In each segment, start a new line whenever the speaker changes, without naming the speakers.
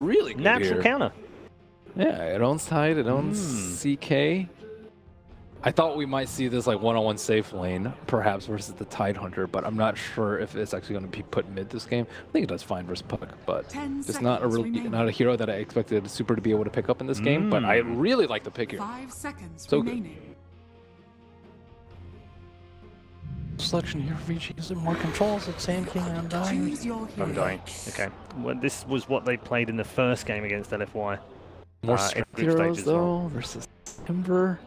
really good
Natural
here.
counter.
Yeah, it owns Tide, it owns CK. I thought we might see this like one-on-one safe lane, perhaps versus the Tide Hunter, but I'm not sure if it's actually going to be put mid this game. I think it does fine versus Puck, but it's not a hero that I expected Super to be able to pick up in this game. But I really like the pick here.
5 seconds
So
remaining.
Selection here for VG. Is it more controls? It's Sand King and Undying.
Choose your hero.
Undying. Okay. Well, this was what they played in the first game against LFY.
More
in
strength
group stage
heroes
as
though
well.
versus Timber.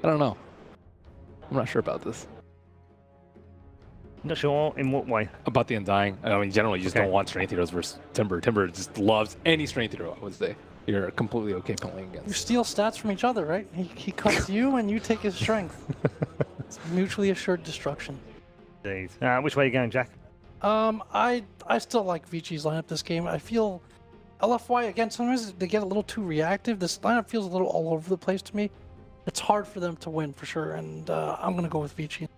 I don't know. I'm not sure about this.
Not sure in what way.
About the Undying. I mean, generally, you just don't want strength heroes versus Timber. Timber just loves any strength hero, I would say. You're completely okay playing against.
You steal stats from each other, right? He cuts you and you take his strength. It's mutually assured destruction.
Indeed. Which way are you going, Jack?
I still like VG's lineup this game. I feel LFY, again, sometimes they get a little too reactive. This lineup feels a little all over the place to me. It's hard for them to win, for sure, and I'm going to go with VG.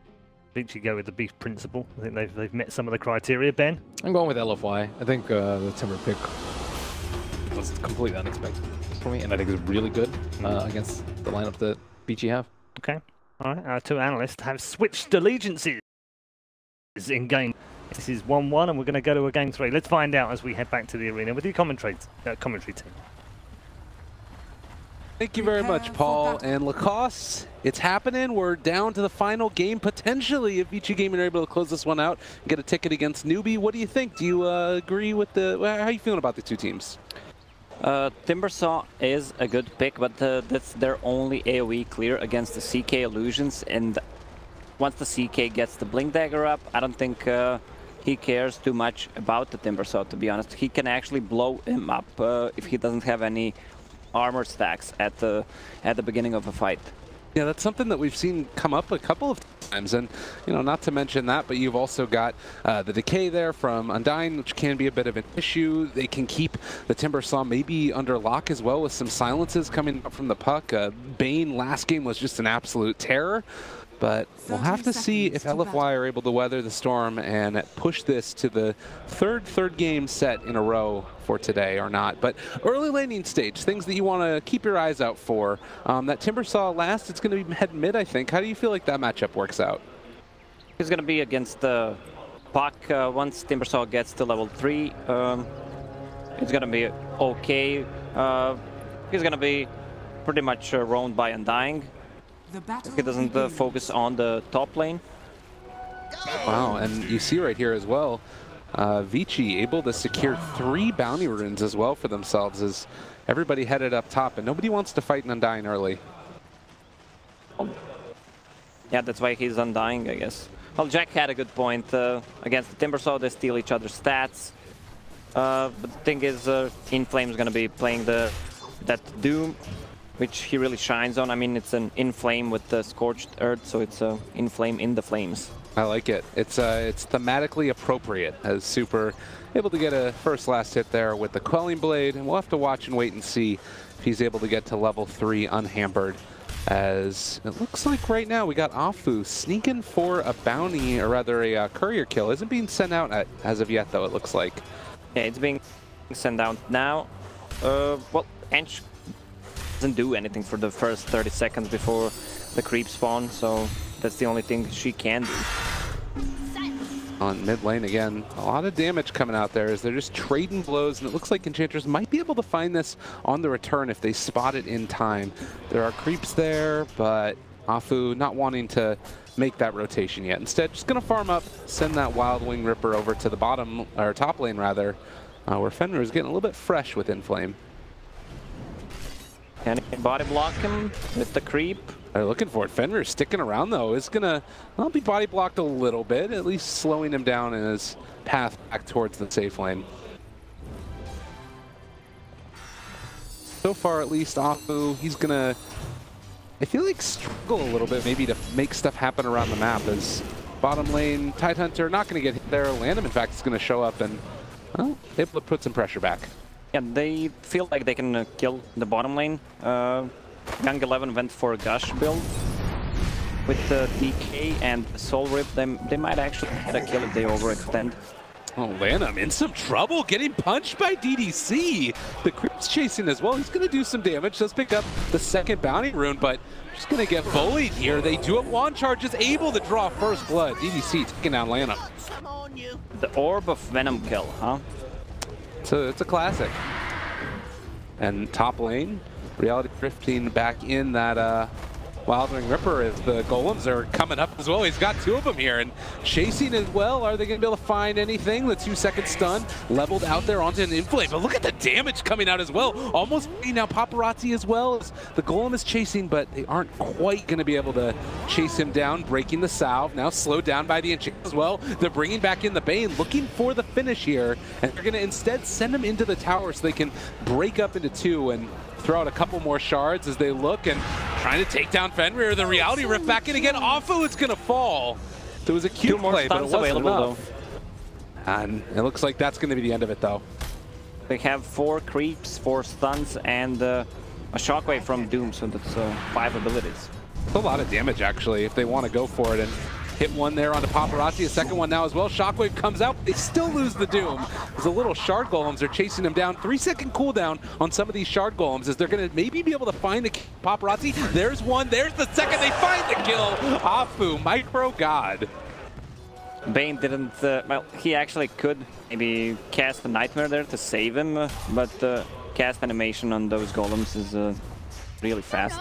VG go with the beef principle. I think they've met some of the criteria. Ben?
I'm going with LFY. I think the Timber pick was completely unexpected for me, and I think it's really good against the lineup that VG have.
Okay. All right. Our two analysts have switched allegiances in game. This is 1-1, and we're going to go to a game 3. Let's find out as we head back to the arena with your commentary team.
Thank you very much, Paul and Lacoste. It's happening. We're down to the final game, potentially, if VG Gaming are able to close this one out and get a ticket against Newbie. What do you think? Do you agree with the... How are you feeling about the two teams?
Timbersaw is a good pick, but that's their only AoE clear against the CK illusions, and once the CK gets the Blink Dagger up, I don't think he cares too much about the Timbersaw, to be honest. He can actually blow him up if he doesn't have any armor stacks at the beginning of a fight.
Yeah, that's something that we've seen come up a couple of times, and not to mention that, but you've also got the decay there from Undying, which can be a bit of an issue. They can keep the Timbersaw maybe under lock as well with some silences coming up from the Puck. Bane last game was just an absolute terror. But we'll have to see if LFY are able to weather the storm and push this to the third game set in a row for today or not. But early laning stage, things that you want to keep your eyes out for. That Timbersaw last, it's going to be head mid, I think. How do you feel like that matchup works out?
He's going to be against the Puck. Once Timbersaw gets to level 3, it's going to be okay. He's going to be pretty much roamed by Undying. He doesn't focus on the top lane.
Wow, and you see right here as well, Vici able to secure 3 bounty runes as well for themselves as everybody headed up top, and nobody wants to fight an Undying early.
Yeah, that's why he's Undying, I guess. Well, Jack had a good point. Against the Timbersaw, they steal each other's stats. But the thing is, Inflame is going to be playing that Doom, which he really shines on. I mean, it's an Inflame with the Scorched Earth, so it's Inflame in the flames.
I like it. It's thematically appropriate as Super able to get a first-last hit there with the Quelling Blade, and we'll have to watch and wait and see if he's able to get to level 3 unhampered. As it looks like right now we got Afu sneaking for a bounty, or rather a courier kill. Isn't being sent out as of yet, though, it looks like.
Yeah, it's being sent out now. Well, Ench doesn't do anything for the first 30 seconds before the creep spawn, so that's the only thing she can do.
On mid lane again, a lot of damage coming out there as they're just trading blows, and it looks like Enchantress might be able to find this on the return if they spot it in time. There are creeps there, but Afu not wanting to make that rotation yet. Instead, just gonna farm up, send that Wild Wing Ripper over to the bottom, or top lane rather, where Fenrir is getting a little bit fresh with Inflame.
Can he body block him with the creep?
They're looking for it. Fenrir sticking around though is gonna be body blocked a little bit, at least slowing him down in his path back towards the safe lane. So far, at least, Afu, he's gonna, I feel like, struggle a little bit maybe to make stuff happen around the map as bottom lane, Tidehunter not gonna get hit there. Landham, in fact, is gonna show up and, well, able to put some pressure back.
Yeah, they feel like they can kill the bottom lane. Young 11 went for a Gush build. With the DK and the Soul Rip, they might actually get a kill if they overextend.
Oh, Lanham in some trouble, getting punched by DDC. The creep's chasing as well. He's going to do some damage. Does pick up the second bounty rune, but just going to get bullied here. They do have wand charges, able to draw first blood. DDC taking down Lanham.
The Orb of Venom kill, huh?
So it's a classic. And top lane, Reality drifting back in that Wildling Ripper as the golems are coming up as well. He's got two of them here and chasing as well. Are they going to be able to find anything? The 2-second stun leveled out there onto an inflame. But look at the damage coming out as well. Almost now paparazzi as well as the golem is chasing, but they aren't quite going to be able to chase him down. Breaking the salve, now slowed down by the enchant as well. They're bringing back in the Bane, looking for the finish here, and they're going to instead send him into the tower so they can break up into two and throw out a couple more shards as they look and trying to take down Fenrir. The Reality Rift back in again. Afu is going to fall. There was a cute play, but it wasn't enough. And it looks like that's going to be the end of it, though.
They have 4 creeps, 4 stuns, and a shockwave from Doom, so that's 5 abilities.
It's a lot of damage, actually, if they want to go for it. And hit one there onto paparazzi, a second one now as well. Shockwave comes out, they still lose the Doom. As the little shard golems are chasing them down. 3-second cooldown on some of these shard golems as they're going to maybe be able to find the paparazzi. There's one, there's the second, they find the kill. Afu, micro god.
Bane didn't, well, he actually could maybe cast a Nightmare there to save him, but cast animation on those golems is really fast.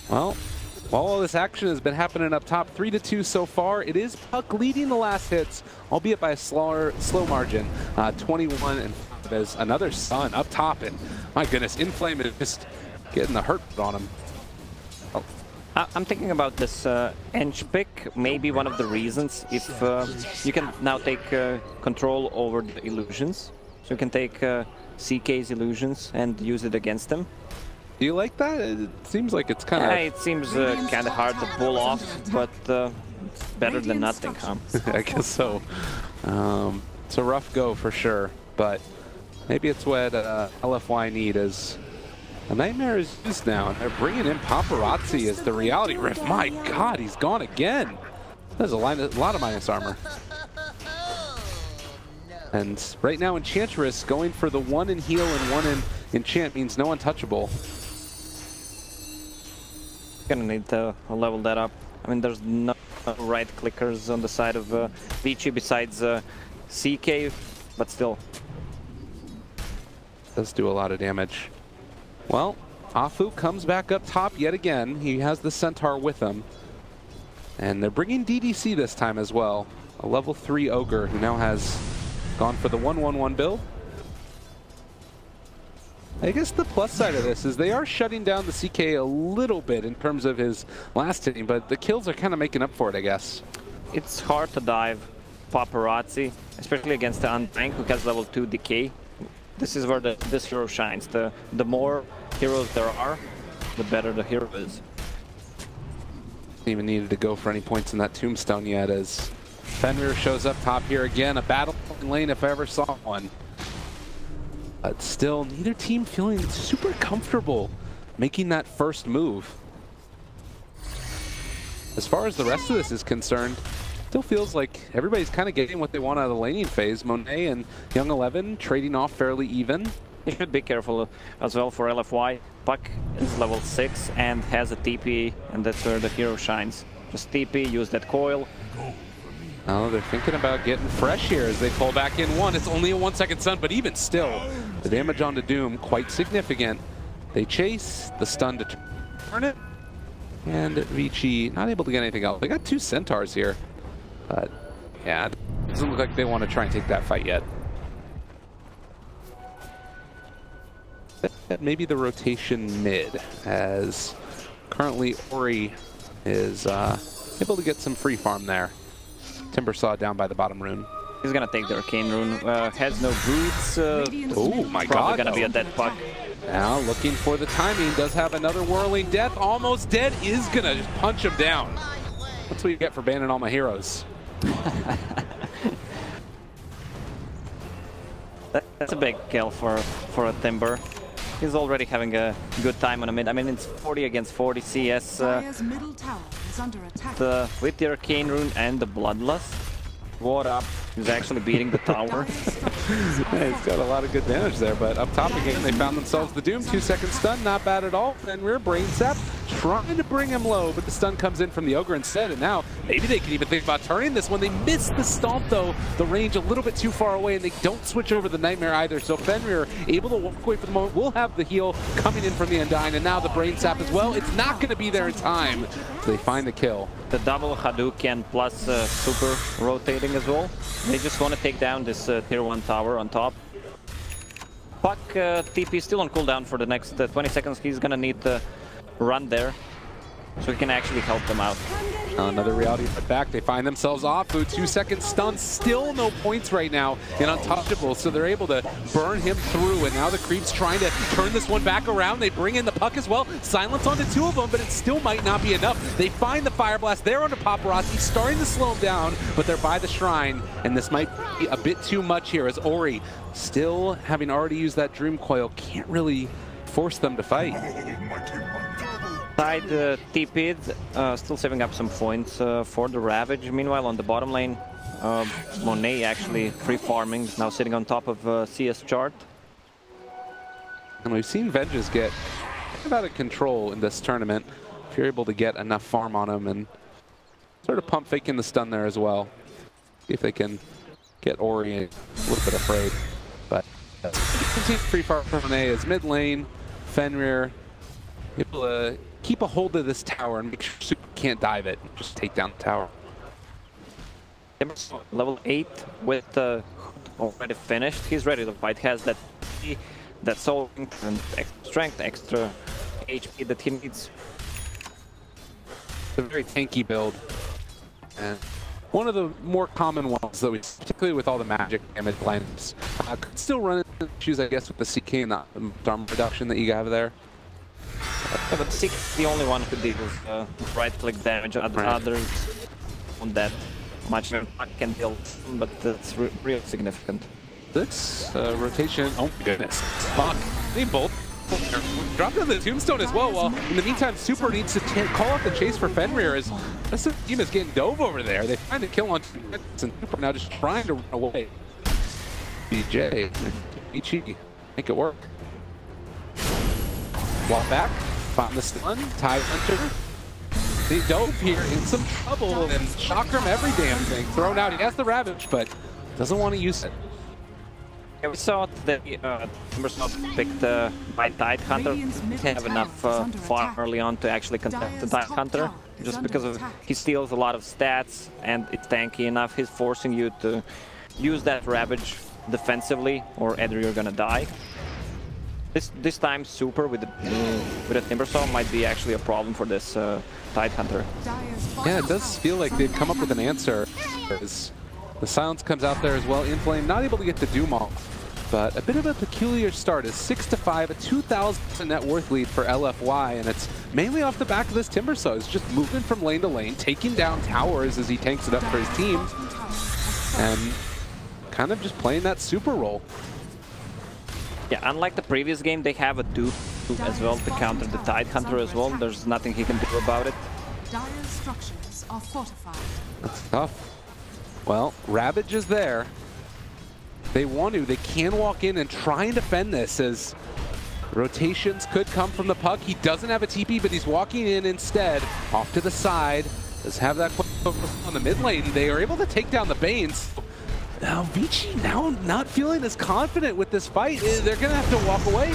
Well, while all this action has been happening up top, 3-2 so far, it is Puck leading the last hits, albeit by a slow margin, 21 and there's another Sun up top, and my goodness, Inflame is just getting the hurt on him.
Oh. I'm thinking about this Ench pick, maybe one of the reasons, if you can now take control over the illusions, so you can take CK's illusions and use it against them.
Do you like that? It seems like it's kind of...
it seems kind of hard to pull off, but it's better than nothing, huh?
I guess so. It's a rough go for sure, but maybe it's what LFY need as a Nightmare is used now. And they're bringing in paparazzi as the Reality Rift. My God, he's gone again. There's a lot of minus armor. And right now Enchantress going for the 1 in heal and 1 in enchant means no untouchable.
Gonna need to level that up. I mean, there's no right clickers on the side of Vici besides CK, but still.
Does do a lot of damage. Well, Afu comes back up top yet again. He has the Centaur with him. And they're bringing DDC this time as well. A level 3 Augar who now has gone for the 1-1-1 build. I guess the plus side of this is they are shutting down the CK a little bit in terms of his last hitting, but the kills are kind of making up for it, I guess.
It's hard to dive paparazzi, especially against the Undying who has level 2 decay. This is where this hero shines. The more heroes there are, the better the hero is.
Even needed to go for any points in that tombstone yet as Fenrir shows up top here again. A battle lane if I ever saw one. But still, neither team feeling super comfortable making that first move. As far as the rest of this is concerned, still feels like everybody's kind of getting what they want out of the laning phase. Monet and Young 11 trading off fairly even.
You should be careful as well for LFY. Puck is level 6 and has a TP, and that's where the hero shines. Just TP, use that coil.
Oh, they're thinking about getting fresh here as they pull back in one. It's only a 1-second stun, but even still, the damage onto Doom quite significant. They chase, the stun to turn it, and Vici not able to get anything else. They got 2 Centaurs here, but yeah, it doesn't look like they want to try and take that fight yet. Maybe the rotation mid, as currently Ori is able to get some free farm there. Timbersaw down by the bottom rune.
He's gonna take the Arcane rune. Has no boots.
Oh my God!
Probably gonna be a dead Puck.
Now looking for the timing. Does have another whirling death. Almost dead. Is gonna just punch him down. That's what you get for banning all my heroes.
That's a big kill for a Timber. He's already having a good time on a mid. I mean, it's 40 against 40 CS.
Middle tower is under attack.
With the Arcane rune and the Bloodlust, What up? He's actually beating the tower.
Yeah, he's got a lot of good damage there, but up top again, they found themselves the Doom. 2-second stun, not bad at all. Then we're Brain Sap trying to bring him low, but the stun comes in from the Augar instead, and now maybe they can even think about turning this one. They missed the Stomp, though. The range a little bit too far away, and they don't switch over the Nightmare either, so Fenrir able to walk away for the moment. Will have the heal coming in from the Undyne, and now the Brain Sap as well. It's not going to be there in time, so they find the kill.
The double Hadouken plus super rotating as well. They just want to take down this tier 1 tower on top. Puck TP still on cooldown for the next 20 seconds. He's going to need to run there so he can actually help them out.
Another reality back. They find themselves off. 2-second stun. Still no points right now in Untouchable, so they're able to burn him through. And now the Creep's trying to turn this one back around. They bring in the Puck as well. Silence onto 2 of them, but it still might not be enough. They find the Fire Blast. They're under Paparazzi, starting to slow him down, but they're by the Shrine. And this might be a bit too much here, as Ori, still having already used that Dream Coil, can't really force them to fight.
Side TP'd, still saving up some points for the Ravage. Meanwhile, on the bottom lane, Monet actually free farming, now sitting on top of CS chart.
And we've seen Vengeance get kind of out of control in this tournament. If you're able to get enough farm on him and sort of pump faking the stun there as well. See if they can get Ori a little bit afraid. But free farm from Monet is mid lane, Fenrir able to keep a hold of this tower and make sure Super can't dive it. Just take down the tower.
Level 8 with already finished. He's ready to fight. Has that soul and extra strength, extra HP that he needs.
It's a very tanky build. And one of the more common ones that we, particularly with all the magic damage lineups, could still run into issues, I guess, with the CK and the armor reduction that you have there.
Yeah, but Seek is the only one who deals with right-click damage. Others on that much can deal, but that's real significant.
This rotation, oh my goodness, fuck. They both dropped on the tombstone as well. Well, in the meantime, Super needs to call out the chase for Fenrir as this team is getting dove over there. They find the kill on 2 minutes, and Super now just trying to run away. BJ, Ichi, make it work. Walk back, find the stun, Tide Hunter. They dove here in some trouble, and Chakram every damn thing. Thrown out, he has the Ravage, but doesn't want to use it.
Yeah, we saw that Timbersaw picked by Tide Hunter. He didn't have enough farm early on to actually contest the Tide Hunter, just because of he steals a lot of stats and it's tanky enough. He's forcing you to use that Ravage defensively, or either you're gonna die. This time, Super with a Timbersaw might be actually a problem for this Tide Hunter.
Yeah, it does feel like they've come up with an answer. The silence comes out there as well. Inflame not able to get the Doom off, but a bit of a peculiar start. Is 6-5, a 2,000 net worth lead for LFY, and it's mainly off the back of this Timbersaw. He's just moving from lane to lane, taking down towers as he tanks it up for his team, and kind of just playing that Super role.
Yeah, unlike the previous game, they have a Doom as well to counter the Tide Hunter as well. There's nothing he can do about it.
Dire structures are fortified.
That's tough. Well, Ravage is there. They can walk in and try and defend this, as rotations could come from the Puck. He doesn't have a TP, but he's walking in instead, off to the side. Does have that on the mid lane. They are able to take down the Banes. Now, Vici now not feeling as confident with this fight. They're going to have to walk away.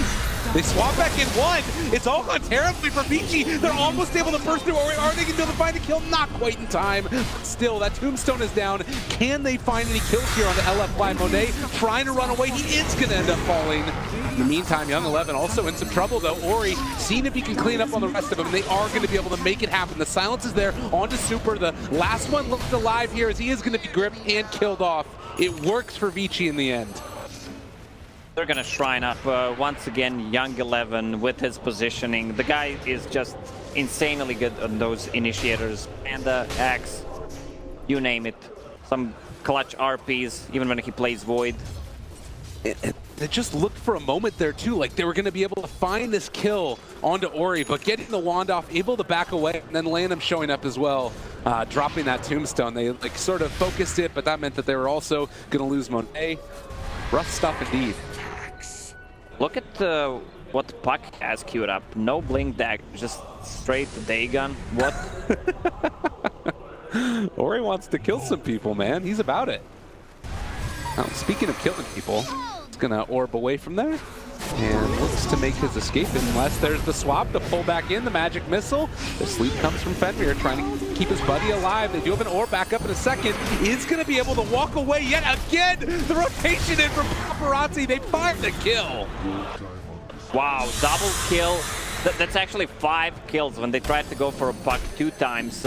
They swap back in one. It's all gone terribly for Vici. They're almost able to burst through. Are they going to be able to find a kill? Not quite in time. But still, that tombstone is down. Can they find any kills here on the LFY? Monet trying to run away. He is going to end up falling. In the meantime, Young 11 also in some trouble, though. Ori, seeing if he can clean up on the rest of them. They are going to be able to make it happen. The silence is there. On to Super. The last one looks alive here, as he is going to be gripped and killed off. It works for Vici in the end.
They're gonna shrine up once again. Young 11 with his positioning. The guy is just insanely good on those initiators and the axe, you name it. Some clutch RPs, even when he plays Void.
It just looked for a moment there too, like they were going to be able to find this kill onto Ori, but getting the wand off, able to back away, and then Lanham showing up as well, dropping that tombstone. They like sort of focused it, but that meant that they were also going to lose Monet. Rough stuff indeed.
Look at what Puck has queued up. No blink dagger, just straight day gun. What?
Ori wants to kill some people, man. He's about it. Now, speaking of killing people, he's going to orb away from there and looks to make his escape unless there's the swap to pull back in the magic missile. The sleep comes from Fenrir trying to keep his buddy alive. They do have an orb back up in a second. Is going to be able to walk away yet again. The rotation in from Paparazzi. They find the kill.
Wow, double kill. That's actually 5 kills when they tried to go for a Puck 2 times.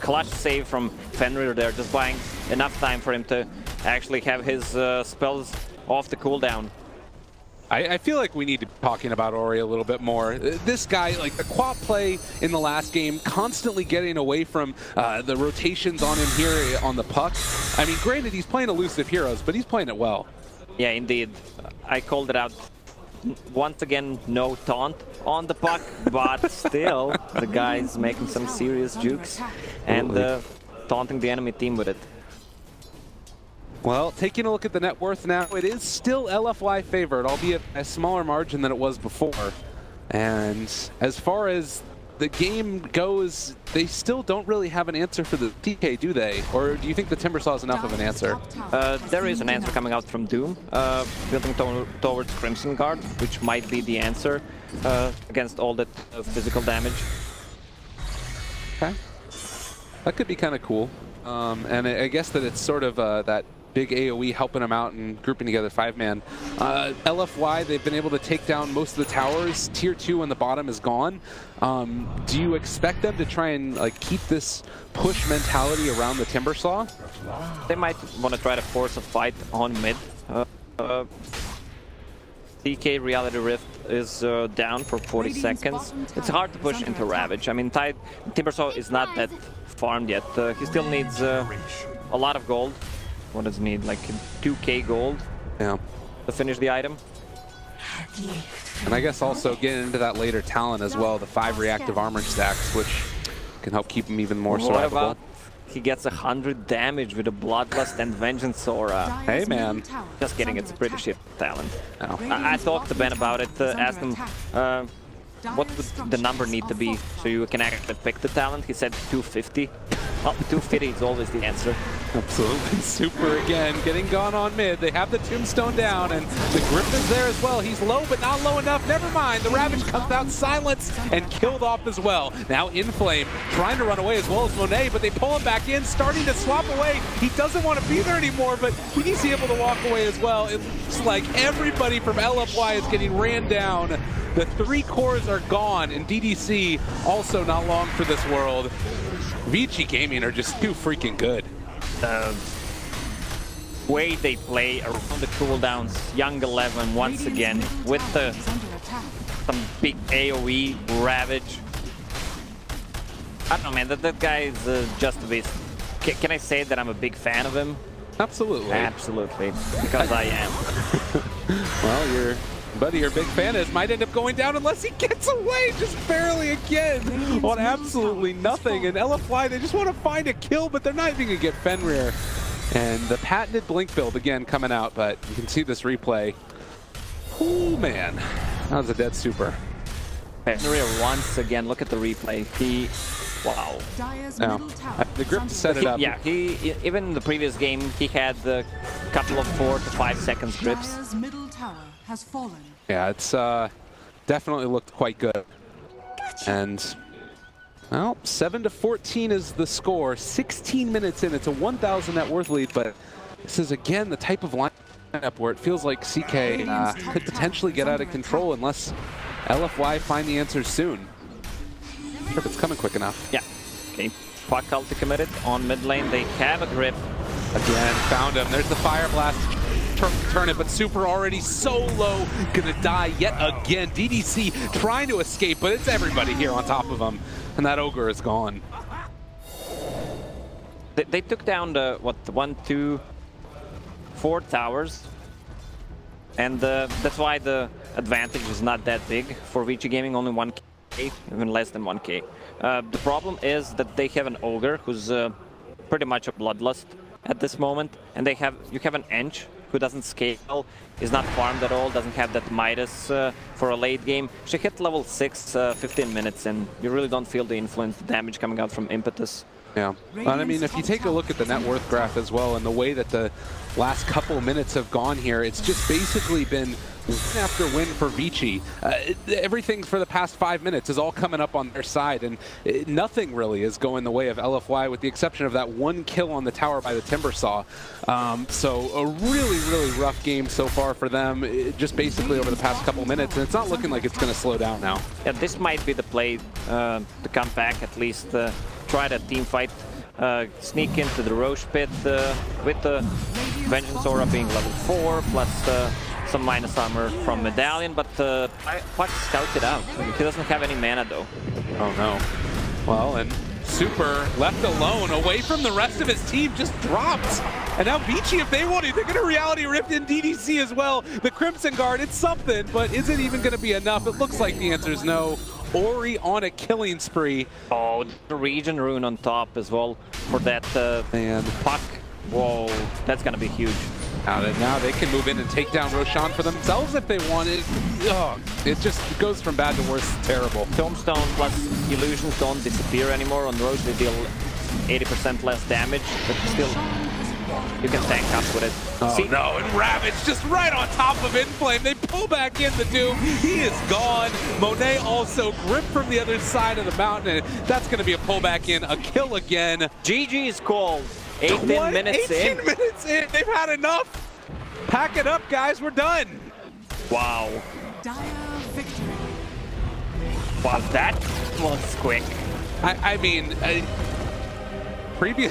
Clutch save from Fenrir there, just buying enough time for him to actually have his spells off the cooldown.
I feel like we need to be talking about Ori a little bit more. This guy, like the quad play in the last game, constantly getting away from the rotations on him here on the Puck. I mean, granted, he's playing elusive heroes, but he's playing it well.
Yeah, indeed. I called it out. Once again, no taunt on the Puck, but still, the guy's making some serious jukes and taunting the enemy team with it.
Well, taking a look at the net worth now, it is still LFY favored, albeit a smaller margin than it was before. And as far as the game goes, they still don't really have an answer for the TK, do they? Or do you think the Timbersaw is enough of an answer?
There is an answer coming out from Doom, building towards Crimson Guard, which might be the answer against all that physical damage.
Okay. That could be kind of cool. And I guess that it's sort of that big AoE helping them out and grouping together 5-man. LFY, they've been able to take down most of the towers. Tier 2 on the bottom is gone. Do you expect them to try and like keep this push mentality around the Timbersaw?
They might want to try to force a fight on mid. DK Reality Rift is down for 40 seconds. It's hard to push into Ravage. I mean, Timbersaw is not that farmed yet. He still needs a lot of gold. What does he need? Like 2k gold?
Yeah.
To finish the item.
And I guess also getting into that later talent as well, the 5 reactive armor stacks, which can help keep him even more survivable.
What about he gets 100 damage with a Bloodlust and Vengeance Aura?
Hey man.
Just kidding, it's a pretty shit talent.
Oh.
I talked to Ben about it, asked him what would the number need to be so you can actually pick the talent. He said 250. Well, 250 is always the answer.
Absolutely. Super again, getting gone on mid. They have the tombstone down, and the Grip is there as well. He's low, but not low enough. Never mind. The Ravage comes out silenced and killed off as well. Now Inflame trying to run away as well as Monet, but they pull him back in, starting to swap away. He doesn't want to be there anymore, but he's able to walk away as well. It looks like everybody from LFY is getting ran down. The 3 cores are gone, and DDC also not long for this world. Vici Gaming are just too freaking good.
The way they play around the cooldowns, Young 11 once again with some big AoE Ravage. I don't know, man. That guy is just a beast. Can I say that I'm a big fan of him?
Absolutely.
Absolutely, because I am.
Well, your buddy, your big fan is might end up going down unless he gets away just barely again on absolutely nothing. And LFY, they just want to find a kill, but they're not even going to get Fenrir. And the patented blink build again coming out, but you can see this replay. Oh man, that was a dead super.
Fenrir once again, look at the replay. Wow.
No. The Grip set it up.
Yeah, even in the previous game, he had a couple of 4 to 5 seconds grips.
Has fallen.
Yeah, it's definitely looked quite good. And well, 7-14 is the score. 16 minutes in, it's a 1,000 net worth lead, but this is again the type of lineup where it feels like CK could potentially get out of control unless LFY find the answers soon. I'm not sure if it's coming quick enough.
Yeah. Okay. Puck ulti committed on mid lane. They have a grip.
Again, found him. There's the Fire Blast. Turn it, but Super already so low, gonna die yet again. DDC trying to escape, but it's everybody here on top of him, and that Augar is gone.
They took down the, what, 1, 2, 4 towers. And that's why the advantage is not that big for VG Gaming, only 1k, even less than 1k. The problem is that they have an Augar who's pretty much a bloodlust at this moment, and you have an Ench who doesn't scale, is not farmed at all, doesn't have that Midas for a late game. She hit level 6 15 minutes, and you really don't feel the influence, the damage coming out from Impetus.
Yeah, and I mean, if you take a look at the net worth graph as well, and the way that the last couple minutes have gone here, it's just basically been win after win for Vici. Everything for the past 5 minutes is all coming up on their side, and nothing really is going the way of LFY, with the exception of that one kill on the tower by the Timbersaw. So a really, really rough game so far for them, just basically over the past couple minutes, and it's not looking like it's going to slow down now.
Yeah, this might be the play to come back, at least try that team fight. Sneak into the Roche pit with the Vengeance Aura being level 4, plus some minus armor from Medallion, but Puck scouted out. He doesn't have any mana though.
Oh no. Well, and Super, left alone, away from the rest of his team, just dropped. And now Vici, if they want it, they're going to Reality Rift in DDC as well. The Crimson Guard, it's something, but is it even going to be enough? It looks like the answer is no. Ori on a killing spree.
Oh, the Region Rune on top as well for that
and
Puck. Whoa, that's going to be huge.
Now they can move in and take down Roshan for themselves if they want it. Oh, it just goes from bad to worse. It's terrible.
Tombstone plus illusions don't disappear anymore. On Roche they deal 80% less damage, but still you can tank up with it.
Oh see? No, and Ravage just right on top of Inflame. They pull back in the Doom. He is gone. Monet also gripped from the other side of the mountain, and that's going to be a pullback in, a kill again.
GG is called. 18 minutes in.
18 minutes in. They've had enough. Pack it up, guys. We're done.
Wow.
Dire victory.
Wow, that was quick.
I mean, previous